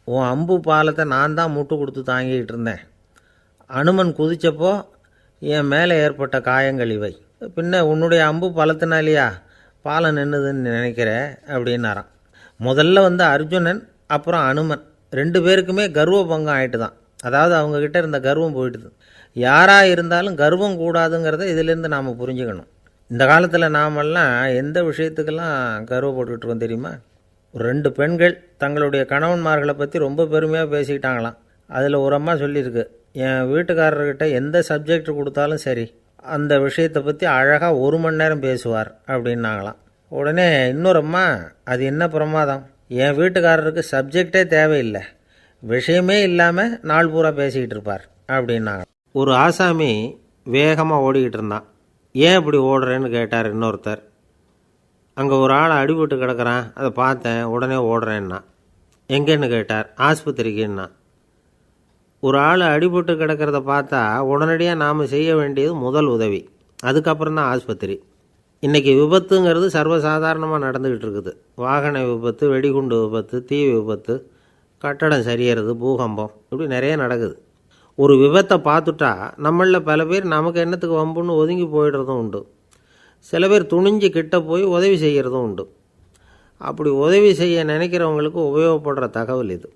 உன் அம்பு பாலத்தை நான் தான் முட்டு கொடுத்து தாங்கிக்கிட்டு இருந்தேன். அனுமன் குதித்தப்போ என் மேலே ஏற்பட்ட காயங்கள் இவை. பின்ன உன்னுடைய அம்பு பலத்தினாலேயா பாலம் நின்றுதுன்னு நினைக்கிற அப்படின்னாராம். முதல்ல வந்து அர்ஜுனன், அப்புறம் அனுமன் 2 பேருக்குமே கர்வ பங்கம் ஆகிட்டு தான். அதாவது அவங்கக்கிட்ட இருந்த கர்வம் போயிட்டுது. யாராக இருந்தாலும் கர்வம் கூடாதுங்கிறத இதிலேருந்து நாம் புரிஞ்சுக்கணும். இந்த காலத்தில் நாமெல்லாம் எந்த விஷயத்துக்கெல்லாம் கர்வப்பட்டுக்கிட்டு இருக்கோம் தெரியுமா? 2 பெண்கள் தங்களுடைய கணவன்மார்களை பற்றி ரொம்ப பெருமையாக பேசிக்கிட்டாங்களாம். அதில் ஒரு அம்மா சொல்லியிருக்கு, என் வீட்டுக்காரர்கிட்ட எந்த சப்ஜெக்ட் கொடுத்தாலும் சரி அந்த விஷயத்தை பற்றி அழகாக 1 மணி நேரம் பேசுவார் அப்படின்னாங்களாம். உடனே இன்னொரு அம்மா, அது என்ன பிரமாதம், என் வீட்டுக்காரருக்கு சப்ஜெக்டே தேவையில்லை, விஷயமே இல்லாமல் நாள் பூரா பேசிக்கிட்டு இருப்பார் அப்படின்னாங்க. ஒரு ஆசாமி வேகமாக ஓடிக்கிட்டு இருந்தான். ஏன் இப்படி ஓடுறேன்னு கேட்டார் இன்னொருத்தர். அங்கே ஒரு ஆள் அடிபட்டு கிடக்கிறான், அதை பார்த்தேன், உடனே ஓடுறேன்னா. எங்கேன்னு கேட்டார். ஆஸ்பத்திரிக்குன்னா. ஒரு ஆள் அடிபட்டு கிடக்கிறத பார்த்தா உடனடியாக நாம் செய்ய வேண்டியது முதல் உதவி, அதுக்கப்புறம் தான் ஆஸ்பத்திரி. இன்றைக்கி விபத்துங்கிறது சர்வசாதாரணமாக நடந்துக்கிட்டு இருக்குது. வாகன விபத்து, வெடிகுண்டு விபத்து, தீ விபத்து, கட்டடம் சரியறது, பூகம்பம், இப்படி நிறைய நடக்குது. ஒரு விபத்தை பார்த்துட்டா நம்மளில் பல பேர் நமக்கு என்னத்துக்கு வம்புன்னு ஒதுங்கி போயிடுறதும் உண்டு. சில பேர் துணிஞ்சு கிட்ட போய் உதவி செய்கிறதும் உண்டு. அப்படி உதவி செய்ய நினைக்கிறவங்களுக்கு உபயோகப்படுற தகவல் இது.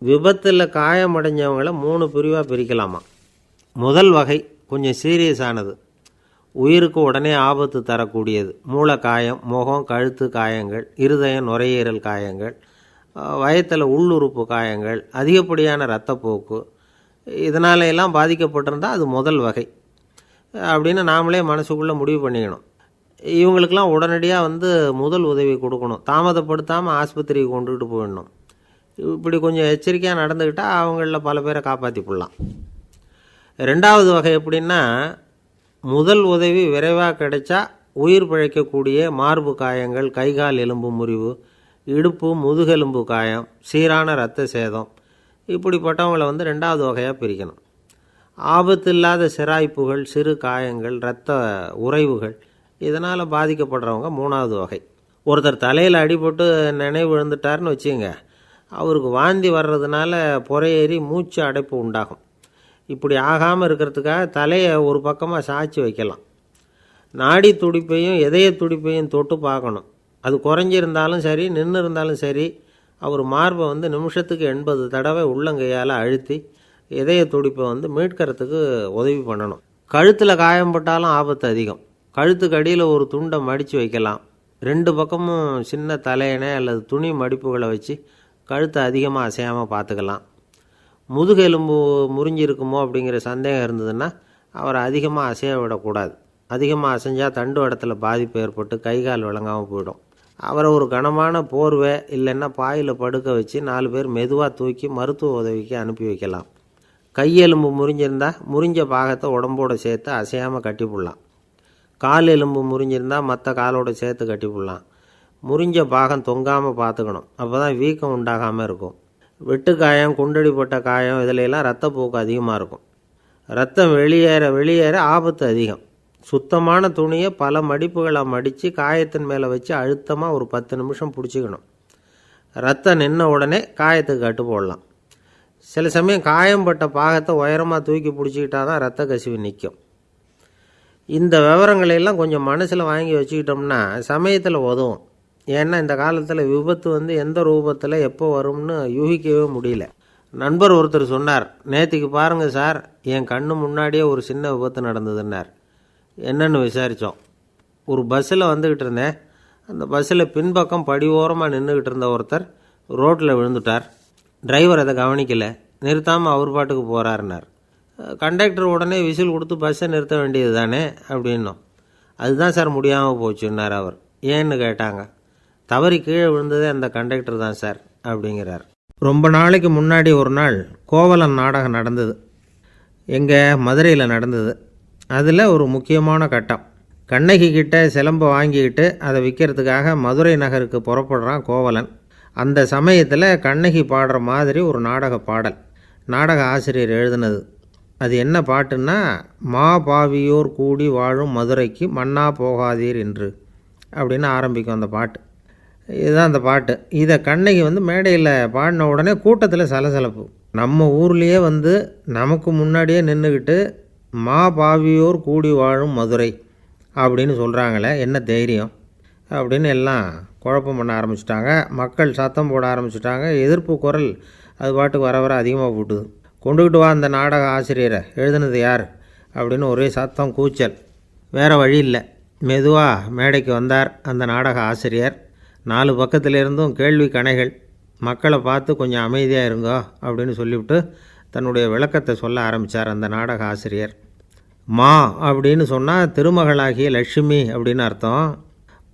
விபத்தில் காயமடைஞ்சவங்களை 3 பிரிவாக பிரிக்கலாமா. முதல் வகை கொஞ்சம் சீரியஸானது. உயிருக்கு உடனே ஆபத்து தரக்கூடியது. மூளைக்காயம், முகம், கழுத்து காயங்கள், இருதயம், நுரையீரல் காயங்கள், வயத்தில் உள்ளுறுப்பு காயங்கள், அதிகப்படியான இரத்தப்போக்கு, இதனால எல்லாம் பாதிக்கப்பட்டிருந்தால் அது முதல் வகை அப்படின்னு நாமளே மனசுக்குள்ளே முடிவு பண்ணிக்கணும். இவங்களுக்கெல்லாம் உடனடியாக முதல் உதவி கொடுக்கணும். தாமதப்படுத்தாமல் ஆஸ்பத்திரிக்கு கொண்டுகிட்டு போயிடணும். இப்படி கொஞ்சம் எச்சரிக்கையாக நடந்துக்கிட்டால் அவங்களில் பல பேரை காப்பாற்றி போடலாம். ரெண்டாவது வகை எப்படின்னா, முதல் உதவி விரைவாக கிடைச்சா உயிர் பிழைக்கக்கூடிய மார்பு காயங்கள், கைகால் எலும்பு முறிவு, இடுப்பு முதுகெலும்பு காயம், சீரான இரத்த சேதம், இப்படிப்பட்டவங்களை ரெண்டாவது வகையாக பிரிக்கணும். ஆபத்து இல்லாத சிராய்ப்புகள், சிறு காயங்கள், இரத்த உறைவுகள், இதனால் பாதிக்கப்படுறவங்க மூணாவது வகை. ஒருத்தர் தலையில் அடிபட்டு நினைவு விழுந்துட்டார்னு வச்சுங்க, அவருக்கு வாந்தி வர்றதுனால புறையேறி மூச்சு அடைப்பு உண்டாகும். இப்படி ஆகாமல் இருக்கிறதுக்காக தலையை ஒரு பக்கமாக சாய்ச்சி வைக்கலாம். நாடி துடிப்பையும் இதய துடிப்பையும் தொட்டு பார்க்கணும். அது குறைஞ்சிருந்தாலும் சரி, நின்று இருந்தாலும் சரி, அவர் மார்பை நிமிஷத்துக்கு 80 தடவை உள்ளங்கையால் அழுத்தி இதய துடிப்பை மீட்கிறதுக்கு உதவி பண்ணணும். கழுத்தில் காயம்பட்டாலும் ஆபத்து அதிகம். கழுத்துக்கு அடியில் ஒரு துண்டை மடித்து வைக்கலாம். 2 பக்கமும் சின்ன தலையணை அல்லது துணி மடிப்புகளை வச்சு கழுத்தை அதிகமாக அசையாமல் பார்த்துக்கலாம். முதுகெலும்பு முறிஞ்சிருக்குமோ அப்படிங்கிற சந்தேகம் இருந்ததுன்னா அவரை அதிகமாக அசைய விடக்கூடாது. அதிகமாக அசைஞ்சால் தண்டு இடத்துல பாதிப்பு ஏற்பட்டு கைகால் விளங்காமல் போயிடும். அவரை ஒரு கனமான போர்வை இல்லைன்னா பாயில் படுக்க வச்சு 4 பேர் மெதுவாக தூக்கி மருத்துவ உதவிக்கு அனுப்பி வைக்கலாம். கையெலும்பு முறிஞ்சிருந்தால் முறிஞ்ச பாகத்தை உடம்போடு சேர்த்து அசையாமல் கட்டி போடலாம். கால் எலும்பு முறிஞ்சிருந்தால் மற்ற காலோடு சேர்த்து கட்டி போடலாம். முறிஞ்ச பாகம் தொங்காமல் பார்த்துக்கணும். அப்போ தான் வீக்கம் உண்டாகாமல் இருக்கும். வெட்டு காயம், குண்டடிப்பட்ட காயம், இதிலெல்லாம் இரத்தப்போக்கு அதிகமாக இருக்கும். ரத்தம் வெளியேற ஆபத்து அதிகம். சுத்தமான துணியை பல மடிப்புகளை மடித்து காயத்தின் மேலே வச்சு அழுத்தமாக ஒரு 10 நிமிஷம் பிடிச்சிக்கணும். ரத்தம் நின்ன உடனே காயத்துக்கு கட்டு போடலாம். சில சமயம் காயம்பட்ட பாகத்தை உயரமாக தூக்கி பிடிச்சிக்கிட்டா தான் ரத்த கசிவு நிற்கும். இந்த விவரங்களையெல்லாம் கொஞ்சம் மனசில் வாங்கி வச்சுக்கிட்டோம்னா சமயத்தில் உதவும். ஏன்னா இந்த காலத்தில் விபத்து எந்த ரூபத்தில் எப்போ வரும்னு யூகிக்கவே முடியல. நண்பர் ஒருத்தர் சொன்னார், நேற்றுக்கு பாருங்கள் சார், என் கண்ணு முன்னாடியே ஒரு சின்ன விபத்து நடந்ததுன்னார். என்னென்னு விசாரித்தோம். ஒரு பஸ்ஸில் வந்துக்கிட்டு இருந்தேன். அந்த பஸ்ஸில் பின்பக்கம் படி ஓரமாக நின்றுக்கிட்டு இருந்த ஒருத்தர் ரோட்டில் விழுந்துட்டார். டிரைவர் அதை கவனிக்கலை, நிறுத்தாமல் அவர் பாட்டுக்கு போகிறாருன்னார். கண்டக்டர் உடனே விசில் கொடுத்து பஸ்ஸை நிறுத்த வேண்டியது தானே அப்படின்னோம். அதுதான் சார் முடியாமல் போச்சுன்னார் அவர். ஏன்னு கேட்டாங்க. தவறி கீழே விழுந்ததே அந்த கண்டக்டர் தான் சார் அப்படிங்கிறார். ரொம்ப நாளைக்கு முன்னாடி ஒரு நாள் கோவலன் நாடகம் நடந்தது. எங்கள் மதுரையில் நடந்தது. அதில் ஒரு முக்கியமான கட்டம். கண்ணகி கிட்ட சிலம்பை வாங்கிக்கிட்டு அதை விற்கிறதுக்காக மதுரை நகருக்கு புறப்படுறான் கோவலன். அந்த சமயத்தில் கண்ணகி பாடுற மாதிரி ஒரு நாடக பாடல். நாடக ஆசிரியர் எழுதினது. அது என்ன பாட்டுன்னா, மா பாவியோர் கூடி வாழும் மதுரைக்கு மன்னா போகாதீர் என்று அப்படின்னு ஆரம்பிக்கும் அந்த பாட்டு. இதுதான் அந்த பாட்டு. இதை கண்ணகி மேடையில் பாடின உடனே கூட்டத்தில் சலசலப்பு. நம்ம ஊர்லேயே நமக்கு முன்னாடியே நின்றுக்கிட்டு மா பாவியோர் கூடி வாழும் மதுரை அப்படின்னு சொல்கிறாங்களே, என்ன தைரியம் அப்படின்னு எல்லாம் குழப்பம் பண்ண ஆரம்பிச்சிட்டாங்க. மக்கள் சத்தம் போட ஆரம்பிச்சிட்டாங்க. எதிர்ப்பு குரல் அது பாட்டுக்கு வர வர அதிகமாக போட்டுது. கொண்டுக்கிட்டு வா அந்த நாடக ஆசிரியரை, எழுதுனது யார் அப்படின்னு ஒரே சத்தம், கூச்சல். வேறு வழி இல்லை. மெதுவாக மேடைக்கு வந்தார் அந்த நாடக ஆசிரியர். 4 பக்கத்திலிருந்தும் கேள்வி கணைகள். மக்களை பார்த்து கொஞ்சம் அமைதியாக இருங்கோ அப்படின்னு சொல்லிவிட்டு தன்னுடைய விளக்கத்தை சொல்ல ஆரம்பித்தார் அந்த நாடக ஆசிரியர். மா அப்படின்னு சொன்னால் திருமகளாகிய லட்சுமி அப்படின்னு அர்த்தம்.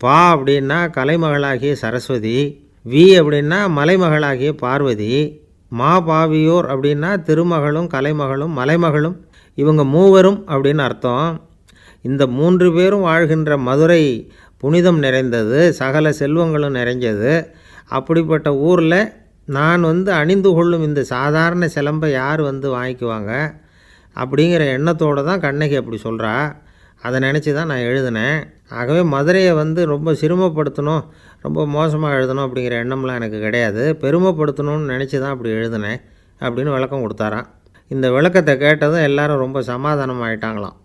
பா அப்படின்னா கலைமகளாகிய சரஸ்வதி. வி அப்படின்னா மலைமகளாகிய பார்வதி. மா பாவியோர் அப்படின்னா திருமகளும் கலைமகளும் மலைமகளும், இவங்க மூவரும் அப்படின்னு அர்த்தம். இந்த 3 பேரும் வாழ்கின்ற மதுரை புனிதம் நிறைந்தது, சகல செல்வங்களும் நிறைஞ்சது. அப்படிப்பட்ட ஊரில் நான் அணிந்து கொள்ளும் இந்த சாதாரண சிலம்பை யார் வாங்கிக்குவாங்க அப்படிங்கிற எண்ணத்தோடு தான் கண்ணகி அப்படி சொல்கிறா. அதை நினச்சி தான் நான் எழுதினேன். ஆகவே மதுரையை ரொம்ப சிரமப்படுத்தணும், ரொம்ப மோசமாக எழுதணும் அப்படிங்கிற எண்ணம்லாம் எனக்கு கிடையாது. பெருமைப்படுத்தணும்னு நினச்சி தான் அப்படி எழுதினேன் அப்படின்னு விளக்கம் கொடுத்தாராம். இந்த விளக்கத்தை கேட்டதும் எல்லாரும் ரொம்ப சமாதானம் ஆகிட்டாங்களாம்.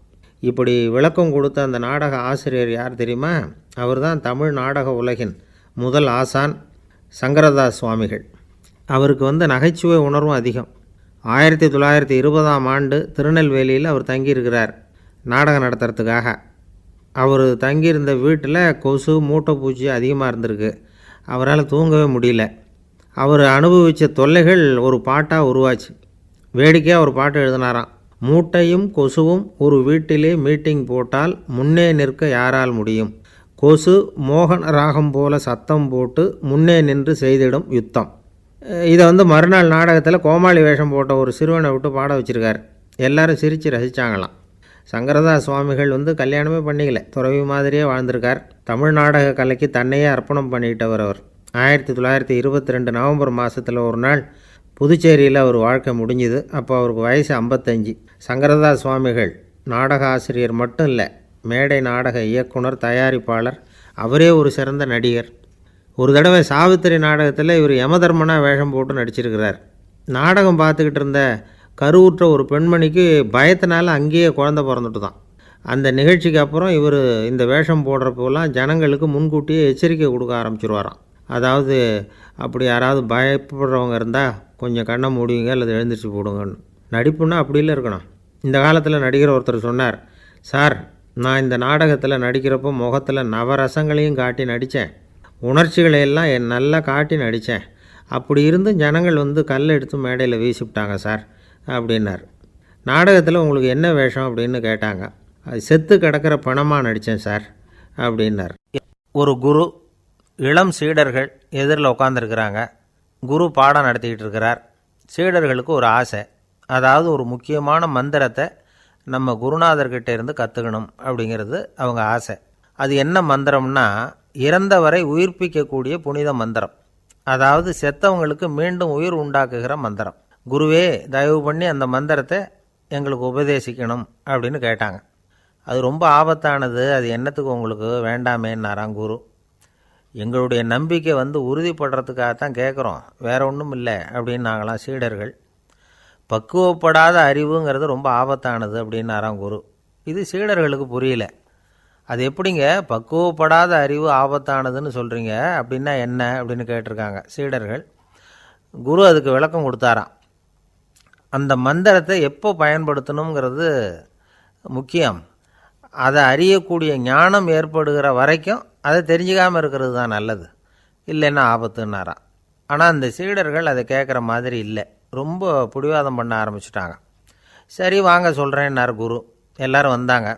இப்படி விளக்கம் கொடுத்த அந்த நாடக ஆசிரியர் யார் தெரியுமா? அவர் தான் தமிழ் நாடக உலகின் முதல் ஆசான் சங்கரதாஸ் சுவாமிகள். அவருக்கு நகைச்சுவை உணர்வும் அதிகம். 1920ஆம் ஆண்டு திருநெல்வேலியில் அவர் தங்கியிருக்கிறார் நாடகம் நடத்துறதுக்காக. அவர் தங்கியிருந்த வீட்டில் கொசு மூட்டை பூச்சி அதிகமாக இருந்திருக்கு. அவரால் தூங்கவே முடியல. அவர் அனுபவித்த தொல்லைகள் ஒரு பாட்டாக உருவாச்சு. வேடிக்கையாக ஒரு பாட்டு எழுதினாராம். மூட்டையும் கொசுவும் ஒரு வீட்டிலே மீட்டிங் போட்டால் முன்னே நிற்க யாரால் முடியும்? கொசு மோகன ராகம் போல சத்தம் போட்டு முன்னே நின்று செய்திடும் யுத்தம். இதை மறுநாள் நாடகத்தில் கோமாளி வேஷம் போட்ட ஒரு சிறுவனை விட்டு பாட வச்சுருக்கார். எல்லாரும் சிரித்து ரசித்தாங்களாம். சங்கரதாஸ் சுவாமிகள் கல்யாணமே பண்ணிக்கல, துறவி மாதிரியே வாழ்ந்திருக்கார். தமிழ் நாடக கலைக்கு தன்னையே அர்ப்பணம் பண்ணிட்டவர் அவர். 1922 நவம்பர் மாதத்தில் ஒரு நாள் புதுச்சேரியில் அவர் வாழ்க்கை முடிஞ்சுது. அப்போ அவருக்கு வயசு 55. சங்கரதாஸ் சுவாமிகள் நாடக ஆசிரியர் மட்டும் இல்லை, மேடை நாடக இயக்குனர், தயாரிப்பாளர், அவரே ஒரு சிறந்த நடிகர். ஒரு தடவை சாவித்திரி நாடகத்தில் இவர் யமதர்மனாக வேஷம் போட்டு நடிச்சிருக்கிறார். நாடகம் பார்த்துக்கிட்டு இருந்த கருவுற்ற ஒரு பெண்மணிக்கு பயத்தினால அங்கேயே குழந்தை பிறந்துட்டு தான். அந்த நிகழ்ச்சிக்கு அப்புறம் இவர் இந்த வேஷம் போடுறப்போலாம் ஜனங்களுக்கு முன்கூட்டியே எச்சரிக்கை கொடுக்க ஆரம்பிச்சிருவாராம். அதாவது அப்படி யாராவது பயப்படுறவங்க இருந்தால் கொஞ்சம் கண்ணை மூடிங்க அல்லது எழுந்திரிச்சு போடுங்கன்னு. நடிப்புன்னா அப்படிலாம் இருக்கணும். இந்த காலத்தில் நடிகர் ஒருத்தர் சொன்னார், சார் நான் இந்த நாடகத்தில் நடிக்கிறப்போ முகத்தில் நவரசங்களையும் காட்டி நடித்தேன், உணர்ச்சிகளையெல்லாம் நல்லா காட்டி நடித்தேன். அப்படி இருந்தும் ஜனங்கள் கல்லை எடுத்து மேடையில் வீசிவிட்டாங்க சார் அப்படின்னார். நாடகத்தில் உங்களுக்கு என்ன வேஷம் அப்படின்னு கேட்டாங்க. அது செத்து கிடக்கிற பணமாக நடித்தேன் சார் அப்படின்னார். ஒரு குரு, இளம் சீடர்கள் எதிரில் உட்காந்துருக்கிறாங்க. குரு பாடம் நடத்திக்கிட்டு இருக்கிறார். சீடர்களுக்கு ஒரு ஆசை, அதாவது ஒரு முக்கியமான மந்திரத்தை நம்ம குருநாதர்கிட்ட இருந்து கற்றுக்கணும் அப்படிங்கிறது அவங்க ஆசை. அது என்ன மந்திரம்னா, இறந்தவரை உயிர்ப்பிக்கக்கூடிய புனித மந்திரம், அதாவது செத்தவங்களுக்கு மீண்டும் உயிர் உண்டாக்குகிற மந்திரம். குருவே தயவு பண்ணி அந்த மந்திரத்தை எங்களுக்கு உபதேசிக்கணும் அப்படின்னு கேட்டாங்க. அது ரொம்ப ஆபத்தானது, அது என்னத்துக்கு உங்களுக்கு வேண்டாமேன்னாராம் குரு. எங்களுடைய நம்பிக்கை உறுதிப்படுறதுக்காகத்தான் கேட்குறோம், வேற ஒன்றும் இல்லை அப்படின்னாங்களாம் சீடர்கள். பக்குவப்படாத அறிவுங்கிறது ரொம்ப ஆபத்தானது அப்படின்னாராம் குரு. இது சீடர்களுக்கு புரியல. அது எப்படிங்க பக்குவப்படாத அறிவு ஆபத்தானதுன்னு சொல்கிறீங்க, அப்படின்னா என்ன அப்படின்னு கேட்டிருக்காங்க சீடர்கள். குரு அதுக்கு விளக்கம் கொடுத்தாராம். அந்த மந்திரத்தை எப்போ பயன்படுத்தணுங்கிறது முக்கியம். அதை அறியக்கூடிய ஞானம் ஏற்படுகிற வரைக்கும் அதை தெரிஞ்சுக்காமல் இருக்கிறது தான் நல்லது, இல்லைன்னா ஆபத்துன்னாராம். ஆனால் அந்த சீடர்கள் அதை கேட்குற மாதிரி இல்லை, ரொம்ப பிடிவாதம் பண்ண ஆரம்பிச்சிட்டாங்க. சரி வாங்க சொல்கிறேன்னார் குரு. எல்லோரும் வந்தாங்க.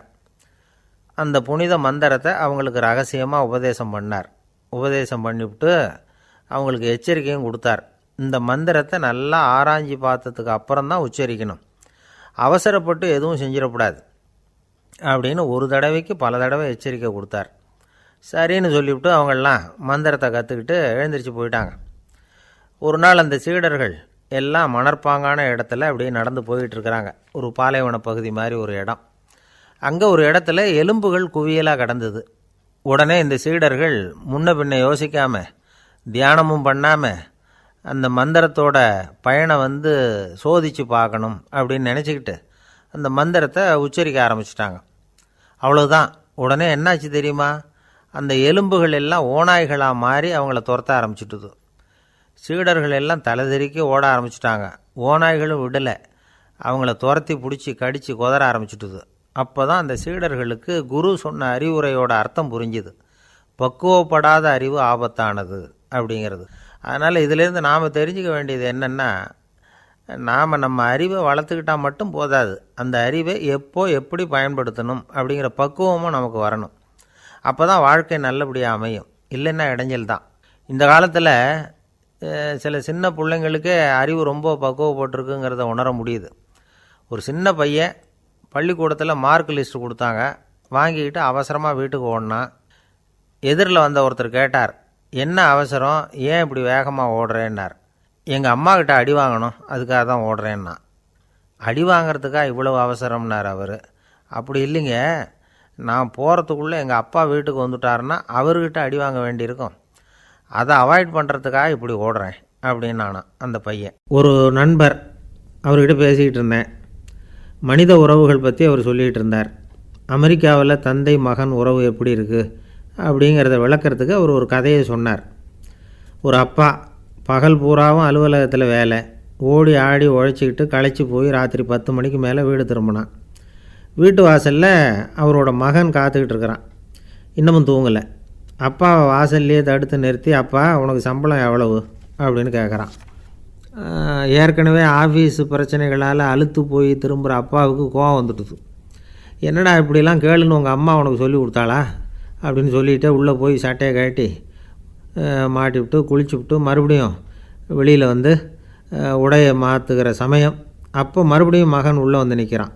அந்த புனித மந்திரத்தை அவங்களுக்கு ரகசியமாக உபதேசம் பண்ணார். உபதேசம் பண்ணிவிட்டு அவங்களுக்கு எச்சரிக்கையும் கொடுத்தார். இந்த மந்திரத்தை நல்லா ஆராய்ச்சி பார்த்ததுக்கு அப்புறம்தான் உச்சரிக்கணும், அவசரப்பட்டு எதுவும் செஞ்சிடக்கூடாது அப்படின்னு ஒரு தடவைக்கு பல தடவை எச்சரிக்கை கொடுத்தார். சரின்னு சொல்லிவிட்டு அவங்கெல்லாம் மந்திரத்தை கற்றுக்கிட்டு எழுந்திரிச்சு போயிட்டாங்க. ஒரு நாள் அந்த சீடர்கள் எல்லாம் மணற்பாங்கான இடத்துல அப்படியே நடந்து போயிட்டுருக்கிறாங்க. ஒரு பாலைவன பகுதி மாதிரி ஒரு இடம். அங்கே ஒரு இடத்துல எலும்புகள் குவியலாக கிடந்தது. உடனே இந்த சீடர்கள் முன்ன பின்ன யோசிக்காமல், தியானமும் பண்ணாமல், அந்த மந்திரத்தோட பயனை சோதித்து பார்க்கணும் அப்படின்னு நினச்சிக்கிட்டு அந்த மந்திரத்தை உச்சரிக்க ஆரம்பிச்சிட்டாங்க. அவ்வளோதான். உடனே என்னாச்சு தெரியுமா? அந்த எலும்புகள் எல்லாம் ஓநாய்களாக மாறி அவங்கள துரத்த ஆரம்பிச்சிட்டுது. சீடர்கள் எல்லாம் தலைதெறிக்கி ஓட ஆரம்பிச்சிட்டாங்க. ஓநாய்களும் விடலை, அவங்கள துரத்தி பிடிச்சி கடித்து கொதற ஆரம்பிச்சிட்டுது. அப்போ தான் அந்த சீடர்களுக்கு குரு சொன்ன அறிவுரையோட அர்த்தம் புரிஞ்சுது. பக்குவப்படாத அறிவு ஆபத்தானது அப்படிங்கிறது. அதனால் இதிலேருந்து நாம் தெரிஞ்சுக்க வேண்டியது என்னென்னா, நாம் நம்ம அறிவை வளர்த்துக்கிட்டால் மட்டும் போதாது, அந்த அறிவை எப்போ எப்படி பயன்படுத்தணும் அப்படிங்கிற பக்குவமும் நமக்கு வரணும். அப்போ தான் வாழ்க்கை நல்லபடியாக அமையும், இல்லைன்னா இடைஞ்சல் தான். இந்த காலத்தில் சில சின்ன பிள்ளைங்களுக்கே அறிவு ரொம்ப பக்குவப்பட்டிருக்குங்கிறத உணர முடியுது. ஒரு சின்ன பையன் பள்ளிக்கூடத்தில் மார்க் லிஸ்ட்டு கொடுத்தாங்க, வாங்கிக்கிட்டு அவசரமாக வீட்டுக்கு ஓடினான். எதிரில் வந்த ஒருத்தர் கேட்டார், என்ன அவசரம், ஏன் இப்படி வேகமாக ஓடுறேன்னார். எங்கள் அம்மா கிட்ட அடி வாங்கணும், அதுக்காக தான் ஓடுறேன்னா. அடி வாங்கிறதுக்கா இவ்வளவு அவசரம்னார் அவர். அப்படி இல்லைங்க, நான் போகிறதுக்குள்ளே எங்கள் அப்பா வீட்டுக்கு வந்துட்டாருன்னா அவர்கிட்ட அடி வாங்க வேண்டியிருக்கும், அதை அவாய்ட் பண்ணுறதுக்காக இப்படி ஓடுறேன் அப்படின்னு நானான் அந்த பையன். ஒரு நண்பர், அவர்கிட்ட பேசிக்கிட்டு இருந்தேன். மனித உறவுகள் பற்றி அவர் சொல்லிகிட்டு இருந்தார். அமெரிக்காவில் தந்தை மகன் உறவு எப்படி இருக்குது அப்படிங்கிறத விளக்கிறதுக்கு அவர் ஒரு கதையை சொன்னார். ஒரு அப்பா பகல் பூராவும் அலுவலகத்தில் வேலை, ஓடி ஆடி உழைச்சிக்கிட்டு களைச்சி போய் ராத்திரி 10 மணிக்கு மேலே வீடு திரும்பினான். வீட்டு வாசலில் அவரோட மகன் காத்துக்கிட்டு இருக்கிறான். இன்னமும் தூங்கலை. அப்பாவை வாசல்லையே தடுத்து நிறுத்தி, அப்பா உனக்கு சம்பளம் எவ்வளவு அப்படின்னு கேட்குறான். ஏற்கனவே ஆஃபீஸு பிரச்சனைகளால் அலுத்து போய் திரும்புகிற அப்பாவுக்கு கோவம் வந்துடுது. என்னடா இப்படிலாம் கேளுன்னு உங்கள் அம்மா உனக்கு சொல்லி கொடுத்தாளா அப்படின்னு சொல்லிவிட்டு உள்ளே போய் சட்டையை கட்டி மாட்டிவிட்டு குளிச்சுவிட்டு மறுபடியும் வெளியில் வந்து உடையை மாற்றுகிற சமயம் அப்போ மறுபடியும் மகன் உள்ளே வந்து நிற்கிறான்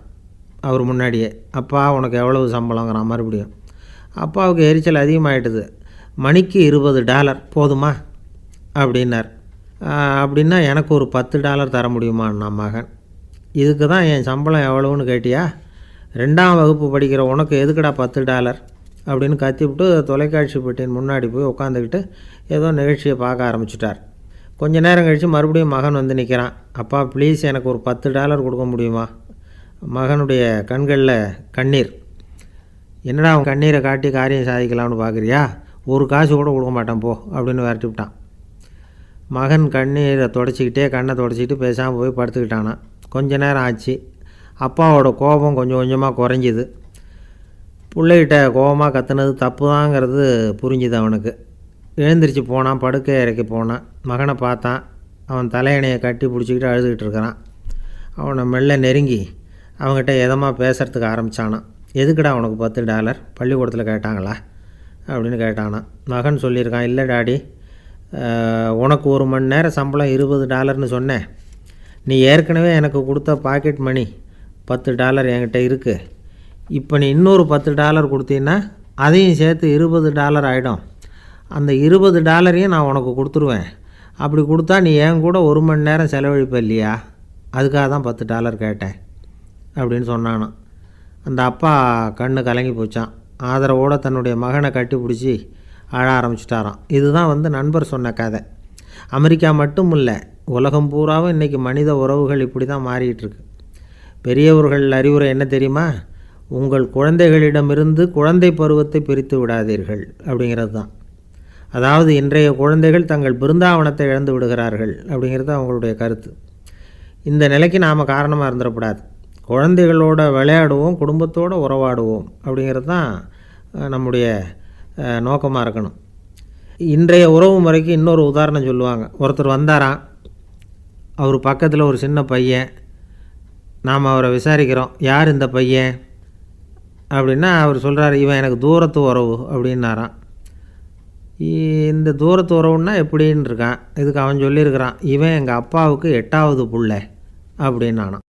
அவர் முன்னாடியே. அப்பா உனக்கு எவ்வளவு சம்பளங்கிறான் மறுபடியும். அப்பாவுக்கு எரிச்சல் அதிகமாகிட்டுது. மணிக்கு $20 போதுமா அப்படின்னார். அப்படின்னா எனக்கு ஒரு $10 தர முடியுமான்னா மகன். இதுக்கு தான் என் சம்பளம் எவ்வளவுன்னு கேட்டியா? 2ஆம் வகுப்பு படிக்கிற உனக்கு எதுக்குடா $10 அப்படின்னு கத்திவிட்டு தொலைக்காட்சி பெட்டியின் முன்னாடி போய் உட்காந்துக்கிட்டு ஏதோ நிகழ்ச்சியை பார்க்க ஆரம்பிச்சிட்டார். கொஞ்ச நேரம் கழித்து மறுபடியும் மகன் வந்து நிற்கிறான். அப்பா ப்ளீஸ் எனக்கு ஒரு $10 கொடுக்க முடியுமா? மகனுடைய கண்களில் கண்ணீர். என்னடா அவன் கண்ணீரை காட்டி காரியம் சாதிக்கலாம்னு பார்க்குறியா? ஒரு காசு கூட கொடுக்க மாட்டான் போ அப்படின்னு விரட்டி விட்டான். மகன் கண்ணீரை தொடச்சிக்கிட்டே கண்ணை தொடச்சிக்கிட்டு பேசாமல் போய் படுத்துக்கிட்டானா. கொஞ்ச நேரம் ஆச்சு. அப்பாவோட கோபம் கொஞ்சம் கொஞ்சமாக குறைஞ்சிது. பிள்ளைகிட்ட கோபமாக கத்துனது தப்பு தாங்கிறது புரிஞ்சுது அவனுக்கு. எழுந்திரிச்சு போனான், படுக்கை இறக்கி போனான். மகனை பார்த்தான். அவன் தலையணையை கட்டி பிடிச்சிக்கிட்டு அழுதுகிட்டு இருக்கிறான். அவனை மெல்ல நெருங்கி அவங்ககிட்ட எதமாக பேசுகிறதுக்கு ஆரம்பித்தானான். எதுக்குடா உனக்கு $10 பள்ளிக்கூடத்தில் கேட்டாங்களா அப்படின்னு கேட்டானான். மகன் சொல்லியிருக்கான், இல்லை டாடி, உனக்கு 1 மணி நேரம் சம்பளம் $20ன்னு சொன்னேன். நீ ஏற்கனவே எனக்கு கொடுத்த பாக்கெட் மணி $10 என்கிட்ட இருக்குது. இப்போ நீ இன்னொரு $10 கொடுத்தீங்கன்னா அதையும் சேர்த்து $20 ஆகிடும். அந்த $20 நான் உனக்கு கொடுத்துருவேன். அப்படி கொடுத்தா நீ என் கூட 1 மணி நேரம் செலவழிப்ப இல்லையா? அதுக்காக தான் $10 கேட்டேன் அப்படின்னு சொன்னானான். அந்த அப்பா கண்ணு கலங்கி போச்சான். ஆதரவோடு தன்னுடைய மகனை கட்டி பிடிச்சி அழ ஆரம்பிச்சிட்டாராம். இதுதான் நண்பர் சொன்ன கதை. அமெரிக்கா மட்டும் இல்லை, உலகம் பூராவும் இன்றைக்கி மனித உறவுகள் இப்படி தான் மாறிட்டுருக்கு. பெரியவர்கள் அறிவுரை என்ன தெரியுமா? உங்கள் குழந்தைகளிடமிருந்து குழந்தை பருவத்தை பிரித்து விடாதீர்கள் அப்படிங்கிறது தான். அதாவது இன்றைய குழந்தைகள் தங்கள் பிருந்தாவனத்தை இழந்து விடுகிறார்கள் அப்படிங்கிறது அவங்களுடைய கருத்து. இந்த நிலைக்கு நாம் காரணமாக இருந்துடக்கூடாது. குழந்தைகளோட விளையாடுவோம், குடும்பத்தோடு உறவாடுவோம் அப்படிங்கிறது தான் நம்முடைய நோக்கமாக இருக்கணும். இன்றைய உறவு முறைக்கு இன்னொரு உதாரணம் சொல்லுவாங்க. ஒருத்தர் வந்தாராம். அவர் பக்கத்தில் ஒரு சின்ன பையன். நாம் அவரை விசாரிக்கிறோம், யார் இந்த பையன் அப்படின்னா அவர் சொல்கிறார், இவன் எனக்கு தூரத்து உறவு அப்படின்னாராம். இந்த தூரத்து உறவுன்னா எப்படின்னு இருக்கான். இதுக்கு அவன் சொல்லியிருக்கிறான், இவன் எங்கள் அப்பாவுக்கு 8வது புள்ளை அப்படின்னானான்.